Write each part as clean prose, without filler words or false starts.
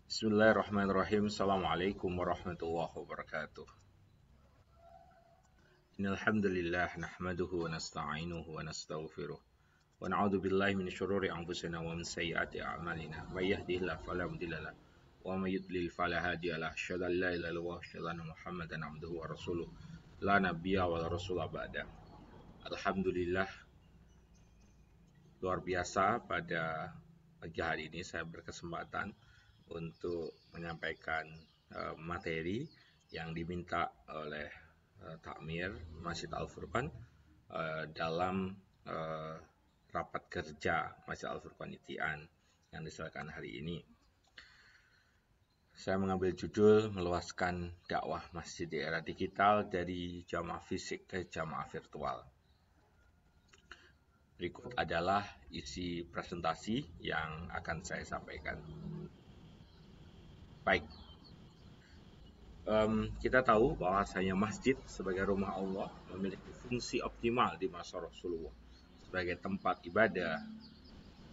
Bismillahirrahmanirrahim. Assalamualaikum warahmatullahi wabarakatuh. Innal hamdalillah nahmaduhu wa nasta'inuhu wa nastaghfiruh wa na'udzu billahi min syururi anfusina wa min sayyiati a'malina. May yahdihillahu fala mudilla lahu wa may yudlil fala hadiya lahu. Asyhadu an la ilaha illallah wa asyhadu anna Muhammadan abduhu wa rasuluh. La nabiyya wa la rasula ba'da. Alhamdulillah, luar biasa pada pagi hari ini saya berkesempatan untuk menyampaikan materi yang diminta oleh Takmir Masjid Al-Furqan dalam rapat kerja Masjid Al-Furqan Itian yang diselenggarakan hari ini. Saya mengambil judul meluaskan dakwah masjid di era digital dari jamaah fisik ke jamaah virtual. Berikut adalah isi presentasi yang akan saya sampaikan. Baik, kita tahu bahwasanya masjid sebagai rumah Allah memiliki fungsi optimal di masa Rasulullah sebagai tempat ibadah,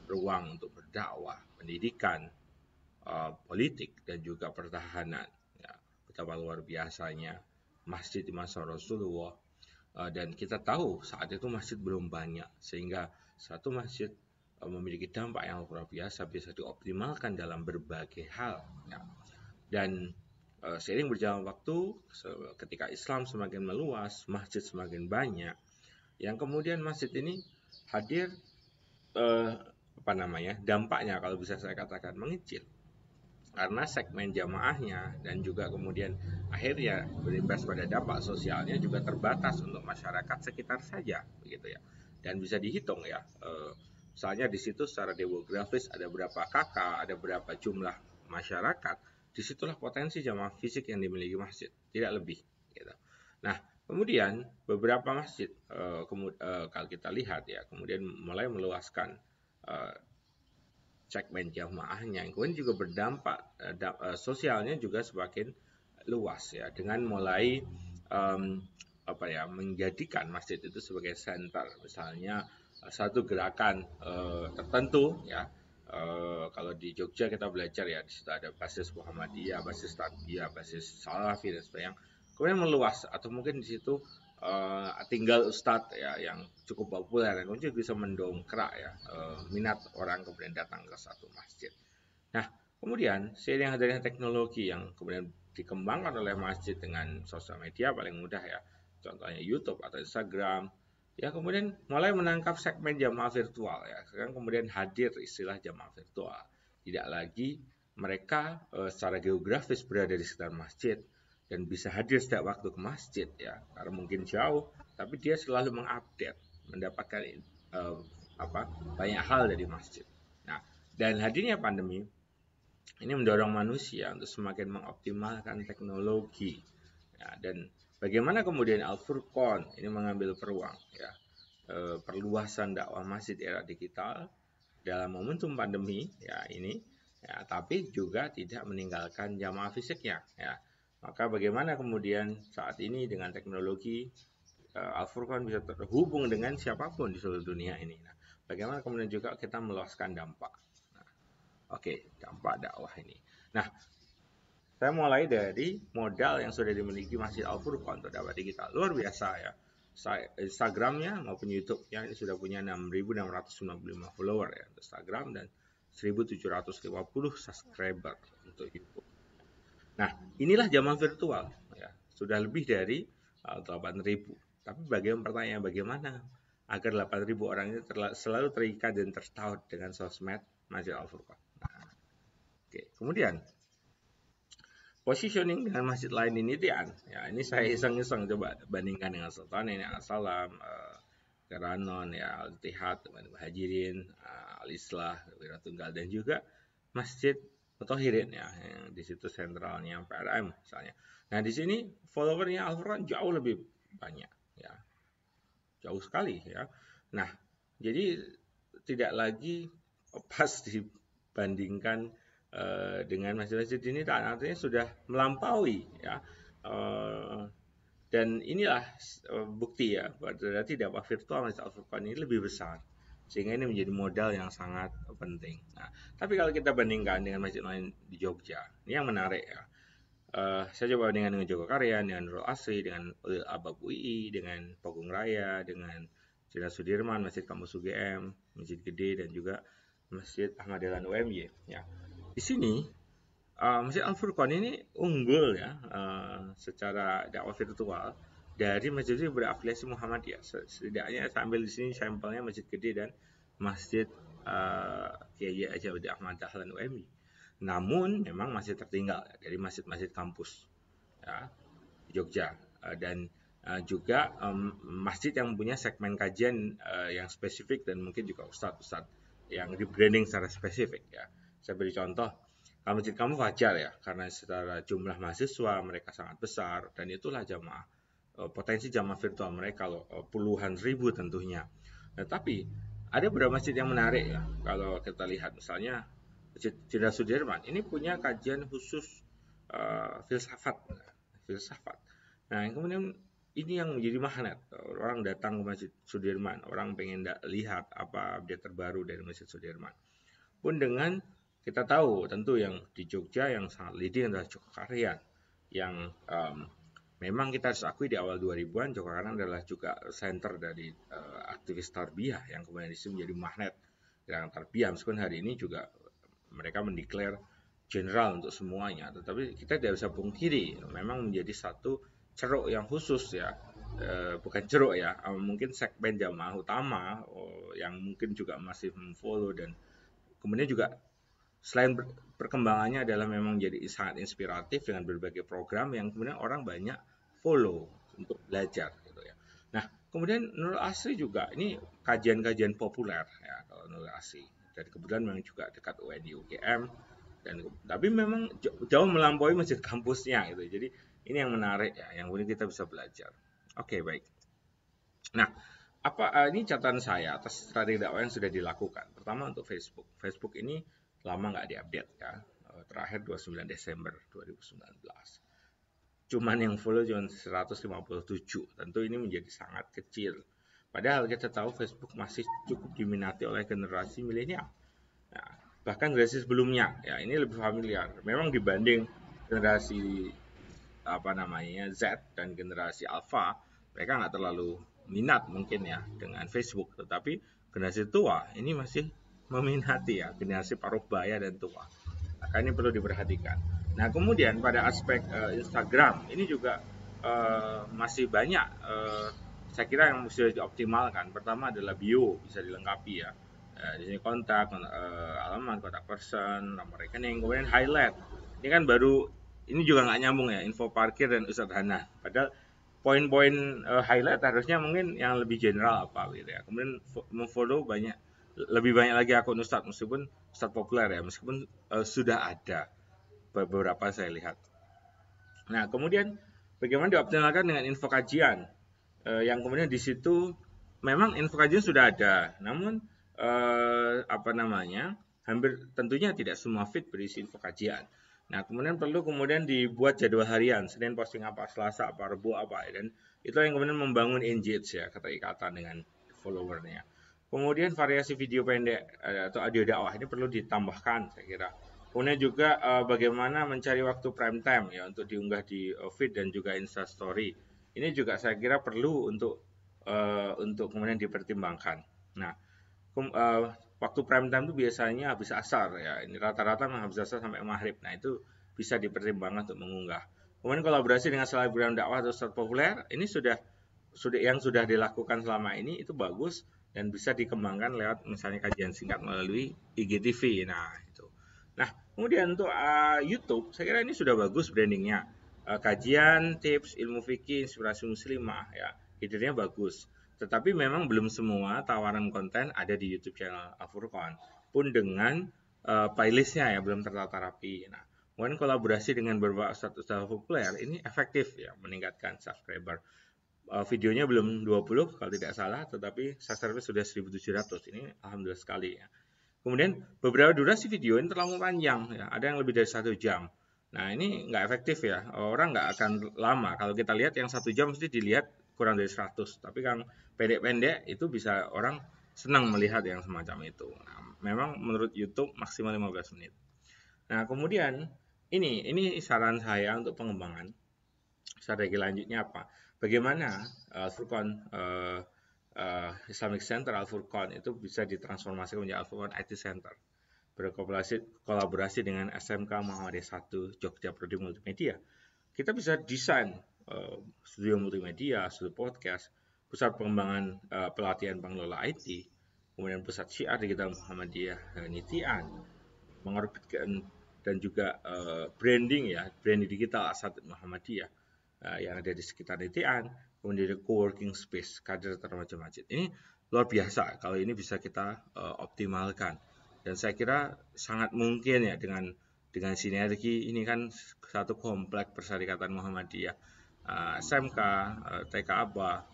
ruang untuk berdakwah, pendidikan, politik, dan juga pertahanan. Ya, betapa luar biasanya masjid di masa Rasulullah. Dan kita tahu saat itu masjid belum banyak, sehingga satu masjid memiliki dampak yang luar biasa, bisa dioptimalkan dalam berbagai hal. Ya. Dan seiring berjalan waktu, ketika Islam semakin meluas, masjid semakin banyak, yang kemudian masjid ini hadir, dampaknya kalau bisa saya katakan mengecil. Karena segmen jamaahnya dan juga kemudian akhirnya berimbas pada dampak sosialnya juga terbatas untuk masyarakat sekitar saja, begitu ya. Dan bisa dihitung ya, misalnya di situ secara demografis ada berapa kakak, ada berapa jumlah masyarakat, disitulah potensi jamaah fisik yang dimiliki masjid, tidak lebih. Gitu. Nah, kemudian beberapa masjid, kalau kita lihat ya, kemudian mulai meluaskan segmen jamaahnya, yang kemudian juga berdampak sosialnya juga semakin luas ya, dengan mulai menjadikan masjid itu sebagai center, misalnya satu gerakan tertentu ya. Kalau di Jogja kita belajar ya, di situ ada basis Muhammadiyah, basis Tarbiyah, basis Salafi dan sebagainya. Kemudian meluas, atau mungkin di situ tinggal ustadz ya yang cukup populer, dan kemudian bisa mendongkrak ya minat orang kemudian datang ke satu masjid. Nah, kemudian seiring hadirnya teknologi yang kemudian dikembangkan oleh masjid dengan sosial media paling mudah ya, contohnya YouTube atau Instagram, ya kemudian mulai menangkap segmen jamaah virtual ya. Sekarang kemudian hadir istilah jamaah virtual. Tidak lagi mereka secara geografis berada di sekitar masjid dan bisa hadir setiap waktu ke masjid ya, karena mungkin jauh, tapi dia selalu mengupdate, mendapatkan banyak hal dari masjid. Nah, dan hadirnya pandemi ini mendorong manusia untuk semakin mengoptimalkan teknologi ya, dan bagaimana kemudian Al-Furqan ini mengambil peluang ya, perluasan dakwah masjid era digital dalam momentum pandemi ya ini ya, tapi juga tidak meninggalkan jamaah fisiknya ya. Maka bagaimana kemudian saat ini dengan teknologi Al-Furqan bisa terhubung dengan siapapun di seluruh dunia ini. Nah, bagaimana kemudian juga kita meluaskan dampak. Nah, dampak dakwah ini. Nah, saya mulai dari modal yang sudah dimiliki Masjid Al-Furqan untuk dakwah digital. Luar biasa ya. Instagramnya maupun YouTube-nya ini sudah punya 6.695 follower ya untuk Instagram, dan 1.750 subscriber untuk YouTube. Nah, inilah zaman virtual ya. Sudah lebih dari 8.000. Tapi bagaimana agar 8.000 orang ini selalu terikat dan tertaut dengan sosmed Masjid Al-Furqan. Nah, kemudian positioning dengan masjid lain ini ya, ini saya iseng-iseng coba bandingkan dengan Sultan ini Al-Salam, Keranon ya, Al-Ittihad, Muhajirin, Al-Islah, Wiratunggal, dan juga Masjid Muthahirin ya, yang di situ sentralnya PRM misalnya. Nah, di sini followernya Al-Furqan jauh lebih banyak ya. Jauh sekali ya. Nah, jadi tidak lagi pas dibandingkan dengan masjid-masjid ini, artinya sudah melampaui ya. Dan inilah bukti ya, berarti dakwah virtual Masjid Al-Furqan ini lebih besar sehingga ini menjadi modal yang sangat penting. Nah, tapi kalau kita bandingkan dengan masjid lain di Jogja, ini yang menarik ya. Saya coba bandingkan dengan Jogokaryan, dengan Nurul Asri, dengan Abab UI, dengan Pogung Raya, dengan Jenderal Sudirman, Masjid Kampus UGM, Masjid Gede, dan juga Masjid Ahmad Dahlan UMY. Ya, di sini Masjid Al Furqon ini unggul ya secara dakwah virtual dari masjid yang berafiliasi Muhammadiyah. Setidaknya saya ambil di sini sampelnya Masjid Gede dan Masjid Kiai Haji Ahmad Dahlan UMY. Namun memang masih tertinggal dari masjid-masjid kampus ya, di Jogja dan juga masjid yang punya segmen kajian yang spesifik dan mungkin juga ustadz-ustadz yang rebranding secara spesifik ya. Saya beri contoh, kalau masjid kamu wajar ya karena secara jumlah mahasiswa mereka sangat besar dan itulah jamaah potensi jamaah virtual mereka puluhan ribu tentunya. Nah, tapi ada beberapa masjid yang menarik ya kalau kita lihat misalnya Jenderal Sudirman ini punya kajian khusus filsafat. Nah, yang kemudian ini yang menjadi magnet. Orang datang ke Masjid Sudirman, orang pengen lihat apa update terbaru dari Masjid Sudirman. Pun dengan kita tahu tentu yang di Jogja yang sangat leading adalah Jogokaryan yang memang kita harus akui di awal 2000-an Jogokaryan adalah juga center dari aktivis tarbiyah yang kemudian di sini menjadi magnet gerakan tarbiyah meskipun hari ini juga mereka mendeklar general untuk semuanya, tetapi kita tidak bisa pungkiri memang menjadi satu ceruk yang khusus ya, bukan ceruk ya, mungkin segmen jamaah utama yang mungkin juga masih memfollow dan kemudian juga selain perkembangannya adalah memang jadi sangat inspiratif dengan berbagai program yang kemudian orang banyak follow untuk belajar gitu ya. Nah, kemudian Nurul Asri juga ini kajian-kajian populer ya kalau Nurul Asri. Dan kebetulan memang juga dekat UNI UGM dan tapi memang jauh melampaui masjid kampusnya gitu. Jadi ini yang menarik ya, yang kemudian kita bisa belajar. Oke, baik. Nah, ini catatan saya atas strategi dakwah yang sudah dilakukan. Pertama untuk Facebook. Facebook ini lama nggak diupdate ya. Terakhir 29 Desember 2019. Cuman yang follow cuma 157. Tentu ini menjadi sangat kecil. Padahal kita tahu Facebook masih cukup diminati oleh generasi milenial. Nah, bahkan generasi sebelumnya, ya ini lebih familiar. Memang dibanding generasi Z dan generasi Alpha, mereka nggak terlalu minat mungkin ya dengan Facebook. Tetapi generasi tua ini masih meminati ya, generasi paruh baya dan tua. Maka ini perlu diperhatikan. Nah, kemudian pada aspek Instagram ini juga masih banyak saya kira yang mesti dioptimalkan. Pertama adalah bio, bisa dilengkapi ya. Di sini kontak, alamat, kontak person, nomor rekening, kemudian highlight. Ini kan baru, ini juga nggak nyambung ya, info parkir dan Ustadz Hana. Padahal poin-poin highlight harusnya mungkin yang lebih general apa gitu ya. Kemudian memfollow lebih banyak lagi akun Ustadz, meskipun Ustadz populer ya, meskipun sudah ada beberapa saya lihat. Nah, kemudian bagaimana dioptimalkan dengan info kajian? Yang kemudian di situ memang info kajian sudah ada, namun hampir tentunya tidak semua feed berisi info kajian. Nah, kemudian dibuat jadwal harian, Senin posting apa, Selasa apa, Rabu apa, dan itu yang kemudian membangun engage ya, keterikatan dengan followernya. Kemudian variasi video pendek atau audio dakwah ini perlu ditambahkan, saya kira. Kemudian juga bagaimana mencari waktu prime time ya untuk diunggah di feed dan juga Insta Story. Ini juga saya kira perlu untuk kemudian dipertimbangkan. Nah, waktu prime time itu biasanya habis asar ya. Ini rata-rata habis asar sampai maghrib. Nah, itu bisa dipertimbangkan untuk mengunggah. Kemudian kolaborasi dengan selebgram dakwah atau ustadz populer ini sudah dilakukan selama ini itu bagus dan bisa dikembangkan lewat misalnya kajian singkat melalui IGTV. Nah, itu. Nah, kemudian untuk YouTube, saya kira ini sudah bagus brandingnya. Kajian, tips, ilmu fikih, inspirasi muslimah, ya, idenya bagus. Tetapi memang belum semua tawaran konten ada di YouTube channel Al Furqon, pun dengan playlistnya ya belum tertata rapi. Nah, kemudian kolaborasi dengan beberapa ustadz populer ini efektif ya meningkatkan subscriber. Videonya belum 20 kalau tidak salah, tetapi subscriber sudah 1.700. Ini alhamdulillah sekali ya. Kemudian beberapa durasi video ini terlalu panjang ya, ada yang lebih dari 1 jam. Nah, ini nggak efektif ya, orang nggak akan lama. Kalau kita lihat yang 1 jam mesti dilihat kurang dari 100, tapi kan pendek-pendek itu bisa orang senang melihat yang semacam itu. Nah, memang menurut YouTube maksimal 15 menit. Nah, kemudian ini saran saya untuk pengembangan strategi lanjutnya apa? Bagaimana Al-Furqan Islamic Center Al-Furqan itu bisa ditransformasi menjadi Al-Furqan IT Center, berkolaborasi dengan SMK Muhammadiyah 1 Jogja Prodi Multimedia. Kita bisa desain studio multimedia, studio podcast, pusat pengembangan pelatihan pengelola IT, kemudian pusat syiar digital Muhammadiyah Nitian, mengorbitkan dan juga branding digital Asatid Muhammadiyah yang ada di sekitar Nitian, kemudian ada co-working space kader termacam masjid. Ini luar biasa kalau ini bisa kita optimalkan, dan saya kira sangat mungkin ya dengan sinergi ini kan satu komplek Persyarikatan Muhammadiyah, SMK, TK Aba,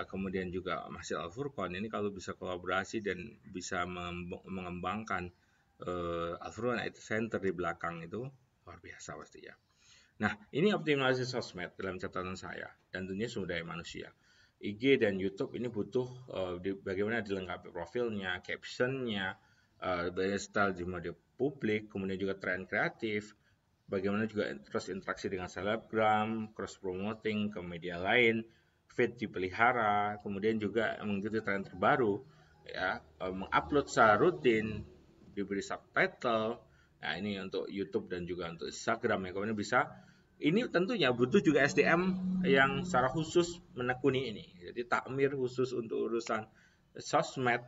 kemudian juga Masjid Al-Furqan. Ini kalau bisa kolaborasi dan bisa mengembangkan Al-Furqan IT Center di belakang itu luar biasa pasti ya. Nah, ini optimalisasi sosmed dalam catatan saya, dan tentunya sumber daya manusia. IG dan YouTube ini butuh bagaimana dilengkapi profilnya, captionnya, style di media publik, kemudian juga tren kreatif, bagaimana juga terus interaksi dengan selebgram, cross promoting ke media lain, feed dipelihara, kemudian juga mengikuti tren terbaru, ya, mengupload secara rutin, diberi subtitle. Nah, ini untuk YouTube dan juga untuk Instagram ya. Kemudian bisa, ini tentunya butuh juga SDM yang secara khusus menekuni ini. Jadi takmir khusus untuk urusan sosmed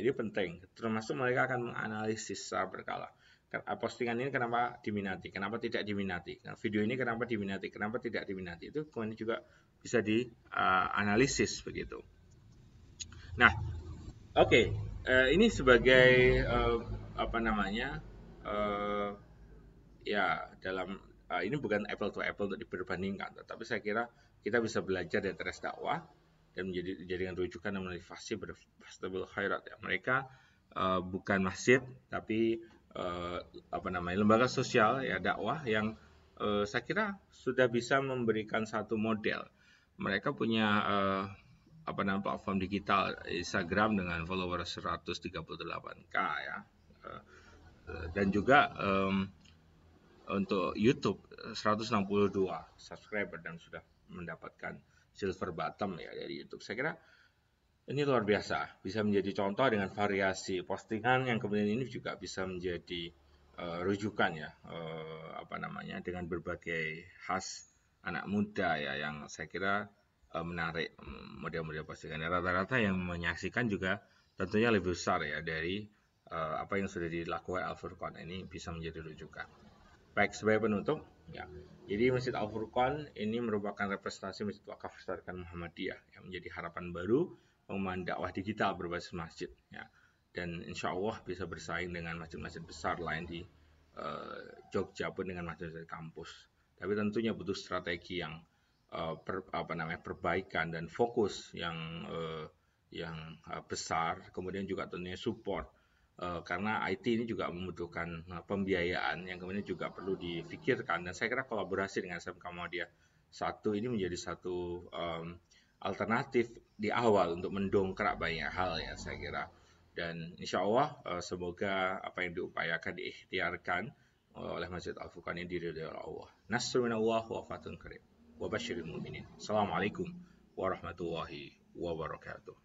ini penting. Termasuk mereka akan menganalisis secara berkala. Postingan ini kenapa diminati, kenapa tidak diminati, nah, video ini kenapa diminati, kenapa tidak diminati, itu kemudian juga bisa dianalisis begitu. Nah, oke, ini sebagai apa namanya, ya dalam ini bukan apple to apple untuk diperbandingkan, tetapi saya kira kita bisa belajar dari teras dakwah dan dijadikan rujukan dan motivasi berfastabul khairat ya. Mereka bukan masjid tapi apa namanya, lembaga sosial ya, dakwah yang saya kira sudah bisa memberikan satu model. Mereka punya apa namanya, platform digital Instagram dengan followers 138k ya, dan juga untuk YouTube 162 subscriber dan sudah mendapatkan silver button ya dari YouTube. Saya kira ini luar biasa, bisa menjadi contoh dengan variasi postingan yang kemudian ini juga bisa menjadi rujukan ya, apa namanya, dengan berbagai khas anak muda ya, yang saya kira menarik model-model postingan. Rata-rata yang menyaksikan juga tentunya lebih besar ya dari apa yang sudah dilakukan Al-Furqan, ini bisa menjadi rujukan. Baik, sebagai penutup ya. Jadi Masjid Al-Furqan ini merupakan representasi Masjid Wakaf Persyarikatan Muhammadiyah yang menjadi harapan baru pengembangan dakwah digital berbasis masjid ya, dan insya Allah bisa bersaing dengan masjid-masjid besar lain di Jogja pun dengan masjid-masjid kampus. Tapi tentunya butuh strategi yang perbaikan dan fokus yang besar, kemudian juga tentunya support karena IT ini juga membutuhkan pembiayaan yang kemudian juga perlu difikirkan, dan saya kira kolaborasi dengan SMK Muhammadiyah 1 ini menjadi satu alternatif di awal untuk mendongkrak banyak hal ya saya kira. Dan insya Allah semoga apa yang diupayakan diikhtiarkan oleh Masjid Al-Furqan ini diridhoi oleh Allah. Nasrun minallah wa fatun qarib wa basyiril mu'minin. Assalamualaikum warahmatullahi wabarakatuh.